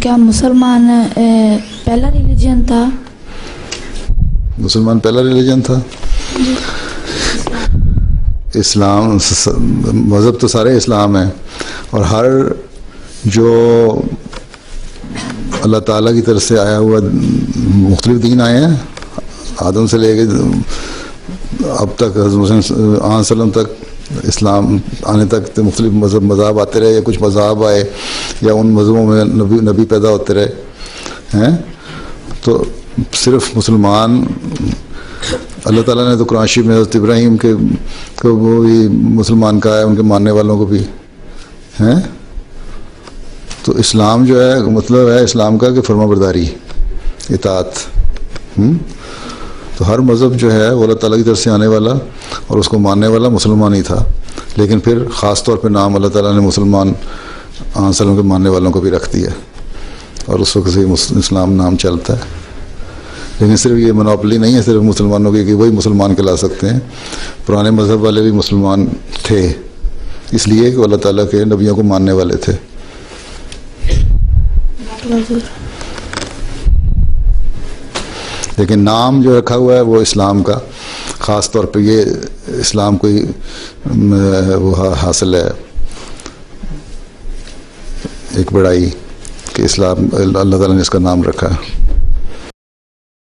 کیا مسلمان پہلا ریلیجن تھا؟ مسلمان پہلا ریلیجن تھا؟ اسلام مذہب تو سارے اسلام ہیں، اور ہر جو اللہ تعالیٰ کی طرف سے آیا ہوا مختلف دین آئے ہیں، آدم سے لے کے اب تک حضرت علیہ وسلم تک، اسلام آنے تک مختلف مذہب آتے رہے، یا کچھ مذہب آئے یا ان مذہبوں میں نبی پیدا ہوتے رہے ہیں۔ تو صرف مسلمان، اللہ تعالیٰ نے تو قرآن شریف میں حضرت ابراہیم کے کو وہ بھی مسلمان کہا ہے، ان کے ماننے والوں کو بھی ہیں۔ تو اسلام جو ہے مطلب ہے اسلام کا کہ فرما برداری، اطاعت۔ تو ہر مذہب جو ہے وہ اللہ تعالیٰ کی طرف سے آنے والا اور اس کو ماننے والا مسلمان ہی تھا، لیکن پھر خاص طور پہ نام اللہ تعالیٰ نے مسلمان علیہ وسلم کے ماننے والوں کو بھی رکھ دیا، اور اس وقت سے اسلام نام چلتا ہے۔ لیکن صرف یہ منوپلی نہیں ہے صرف مسلمانوں کی کہ وہی مسلمان کہلا سکتے ہیں، پرانے مذہب والے بھی مسلمان تھے، اس لیے کہ وہ اللہ تعالیٰ کے نبیوں کو ماننے والے تھے۔ لیکن نام جو رکھا ہوا ہے وہ اسلام کا، خاص طور پہ یہ اسلام کو ہی وہ حاصل ہے ایک بڑائی کہ اسلام اللہ تعالیٰ نے اس کا نام رکھا ہے۔